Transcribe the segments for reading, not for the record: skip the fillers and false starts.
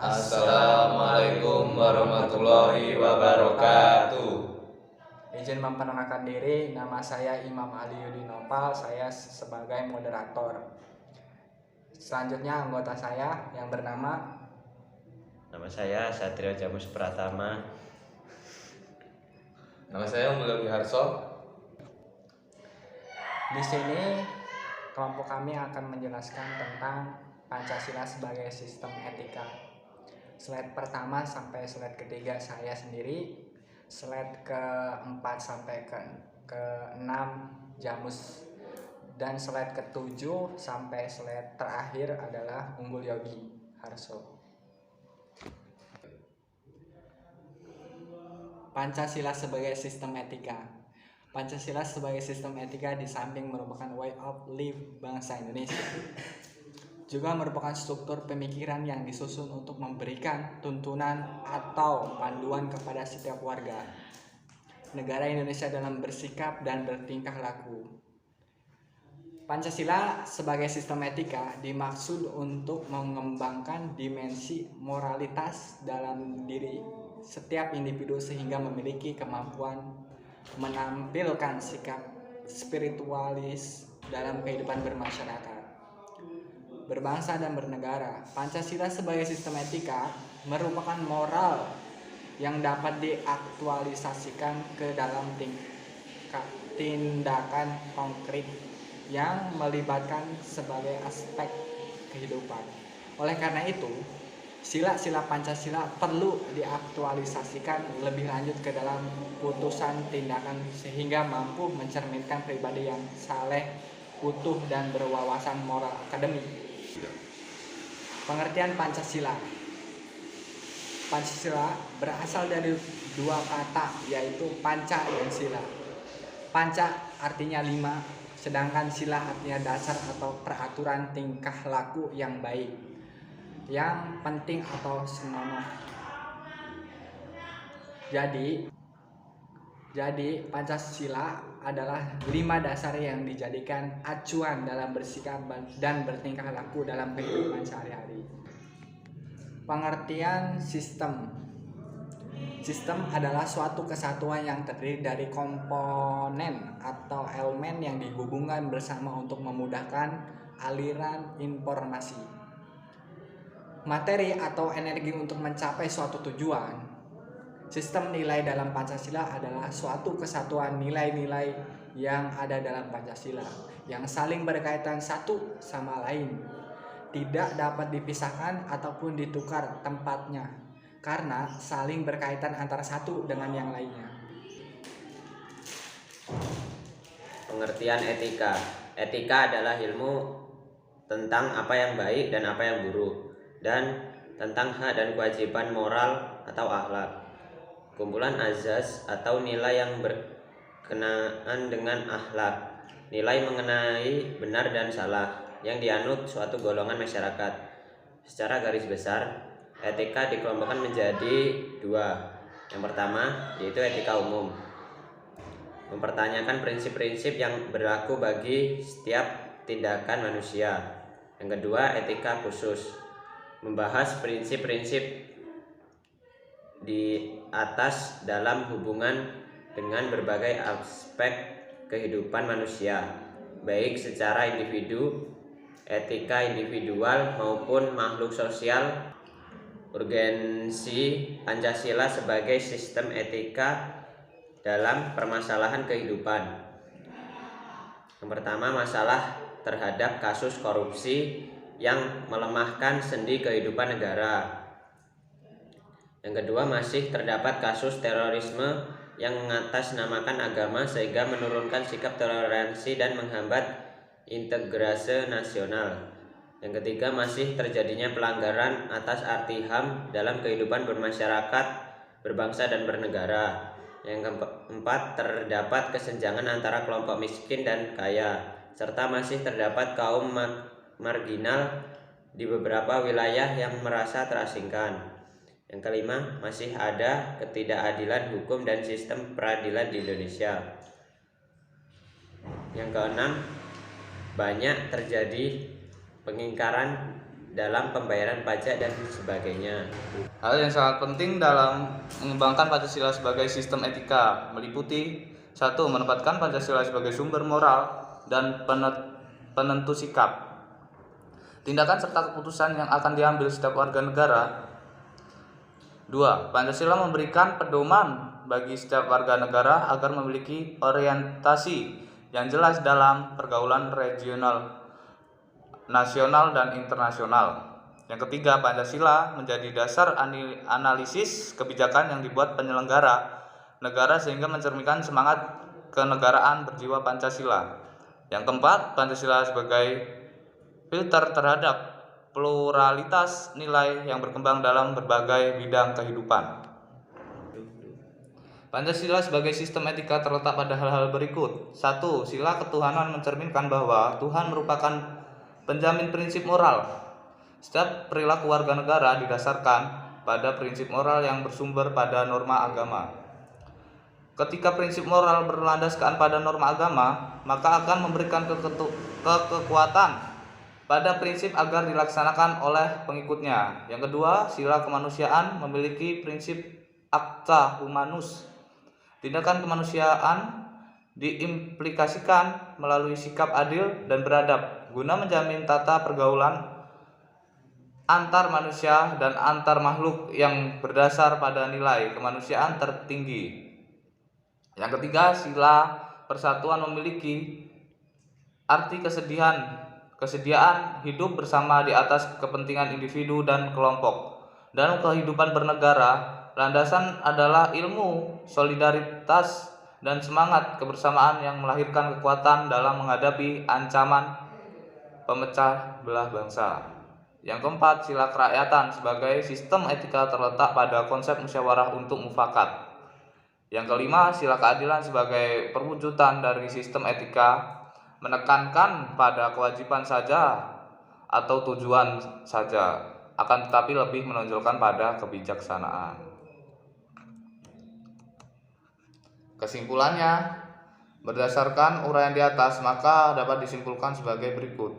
Assalamualaikum warahmatullahi wabarakatuh. Izin memperkenalkan diri, nama saya Imam Ali Yudi Nopal, saya sebagai moderator. Selanjutnya anggota saya yang bernama Nama saya Satrio Jamus Pratama. Nama saya Mulyo Wiharso. Di sini kelompok kami akan menjelaskan tentang Pancasila sebagai sistem etika. Slide pertama sampai slide ketiga saya sendiri, slide keempat sampai ke-6 Jamus, dan slide ke-7 sampai slide terakhir adalah Unggul Yogi Harso. Pancasila sebagai sistem etika. Pancasila sebagai sistem etika di samping merupakan way of life bangsa Indonesia, juga merupakan struktur pemikiran yang disusun untuk memberikan tuntunan atau panduan kepada setiap warga negara Indonesia dalam bersikap dan bertingkah laku. Pancasila sebagai sistem etika dimaksud untuk mengembangkan dimensi moralitas dalam diri setiap individu sehingga memiliki kemampuan menampilkan sikap spiritualis dalam kehidupan bermasyarakat, berbangsa dan bernegara. Pancasila sebagai sistem etika merupakan moral yang dapat diaktualisasikan ke dalam tindakan konkret yang melibatkan sebagai aspek kehidupan. Oleh karena itu, sila-sila Pancasila perlu diaktualisasikan lebih lanjut ke dalam putusan tindakan sehingga mampu mencerminkan pribadi yang saleh, utuh, dan berwawasan moral akademik. Pengertian Pancasila. Pancasila berasal dari dua kata, yaitu panca dan sila. Panca artinya 5, sedangkan sila artinya dasar atau peraturan tingkah laku yang baik, yang penting atau senonoh. Jadi Pancasila adalah 5 dasar yang dijadikan acuan dalam bersikap dan bertingkah laku dalam kehidupan sehari-hari. Pengertian sistem. Sistem adalah suatu kesatuan yang terdiri dari komponen atau elemen yang dihubungkan bersama untuk memudahkan aliran informasi, materi atau energi untuk mencapai suatu tujuan. Sistem nilai dalam Pancasila adalah suatu kesatuan nilai-nilai yang ada dalam Pancasila yang saling berkaitan satu sama lain, tidak dapat dipisahkan ataupun ditukar tempatnya karena saling berkaitan antara satu dengan yang lainnya. Pengertian etika. Etika adalah ilmu tentang apa yang baik dan apa yang buruk, dan tentang hak dan kewajiban moral atau akhlak. Kumpulan azas atau nilai yang berkenaan dengan akhlak, nilai mengenai benar dan salah yang dianut suatu golongan masyarakat. Secara garis besar, etika dikelompokkan menjadi 2. Yang pertama yaitu etika umum, mempertanyakan prinsip-prinsip yang berlaku bagi setiap tindakan manusia. Yang kedua, etika khusus, membahas prinsip-prinsip di atas dalam hubungan dengan berbagai aspek kehidupan manusia, baik secara individu, etika individual maupun makhluk sosial. Urgensi Pancasila sebagai sistem etika dalam permasalahan kehidupan. Yang pertama, masalah terhadap kasus korupsi yang melemahkan sendi kehidupan negara. Yang kedua, masih terdapat kasus terorisme yang mengatasnamakan agama sehingga menurunkan sikap toleransi dan menghambat integrasi nasional. Yang ketiga, masih terjadinya pelanggaran atas arti HAM dalam kehidupan bermasyarakat, berbangsa, dan bernegara. Yang keempat, terdapat kesenjangan antara kelompok miskin dan kaya, serta masih terdapat kaum marginal di beberapa wilayah yang merasa terasingkan. Yang kelima, masih ada ketidakadilan hukum dan sistem peradilan di Indonesia. Yang keenam, banyak terjadi pengingkaran dalam pembayaran pajak dan sebagainya. Hal yang sangat penting dalam mengembangkan Pancasila sebagai sistem etika meliputi 1. Menempatkan Pancasila sebagai sumber moral dan penentu sikap, tindakan serta keputusan yang akan diambil setiap warga negara. 2. Pancasila memberikan pedoman bagi setiap warga negara agar memiliki orientasi yang jelas dalam pergaulan regional, nasional, dan internasional. Yang ketiga, Pancasila menjadi dasar analisis kebijakan yang dibuat penyelenggara negara sehingga mencerminkan semangat kenegaraan berjiwa Pancasila. Yang keempat, Pancasila sebagai filter terhadap pluralitas nilai yang berkembang dalam berbagai bidang kehidupan. Pancasila sebagai sistem etika terletak pada hal-hal berikut. 1. Sila ketuhanan mencerminkan bahwa Tuhan merupakan penjamin prinsip moral. Setiap perilaku warga negara didasarkan pada prinsip moral yang bersumber pada norma agama. Ketika prinsip moral berlandaskan pada norma agama, maka akan memberikan kekuatan pada prinsip agar dilaksanakan oleh pengikutnya. Yang kedua, sila kemanusiaan memiliki prinsip acta humanus. Tindakan kemanusiaan diimplikasikan melalui sikap adil dan beradab guna menjamin tata pergaulan antar manusia dan antar makhluk yang berdasar pada nilai kemanusiaan tertinggi. Yang ketiga, sila persatuan memiliki arti kesediaan hidup bersama di atas kepentingan individu dan kelompok. Dalam kehidupan bernegara, landasan adalah ilmu, solidaritas, dan semangat kebersamaan yang melahirkan kekuatan dalam menghadapi ancaman pemecah belah bangsa. Yang keempat, sila kerakyatan sebagai sistem etika terletak pada konsep musyawarah untuk mufakat. Yang kelima, sila keadilan sebagai perwujudan dari sistem etika menekankan pada kewajiban saja atau tujuan saja, akan tetapi lebih menonjolkan pada kebijaksanaan. Kesimpulannya, berdasarkan uraian di atas, maka dapat disimpulkan sebagai berikut.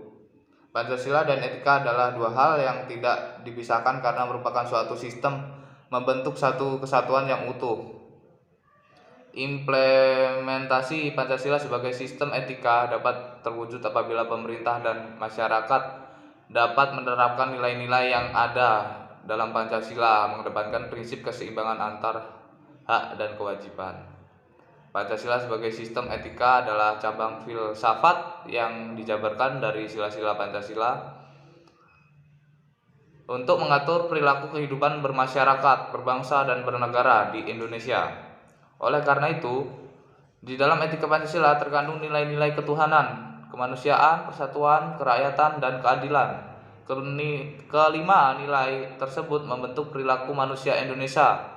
Pancasila dan etika adalah dua hal yang tidak dipisahkan karena merupakan suatu sistem membentuk satu kesatuan yang utuh. Implementasi Pancasila sebagai sistem etika dapat terwujud apabila pemerintah dan masyarakat dapat menerapkan nilai-nilai yang ada dalam Pancasila, mengedepankan prinsip keseimbangan antar hak dan kewajiban. Pancasila sebagai sistem etika adalah cabang filsafat yang dijabarkan dari sila-sila Pancasila untuk mengatur perilaku kehidupan bermasyarakat, berbangsa, dan bernegara di Indonesia. Oleh karena itu, di dalam etika Pancasila terkandung nilai-nilai ketuhanan, kemanusiaan, persatuan, kerakyatan, dan keadilan. Kelima nilai tersebut membentuk perilaku manusia Indonesia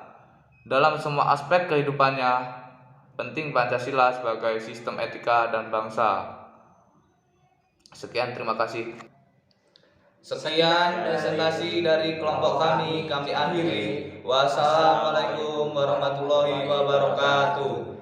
dalam semua aspek kehidupannya. Penting Pancasila sebagai sistem etika dan bangsa. Sekian, terima kasih. Sekian presentasi dari kelompok kami akhiri. Wassalamualaikum warahmatullahi wabarakatuh.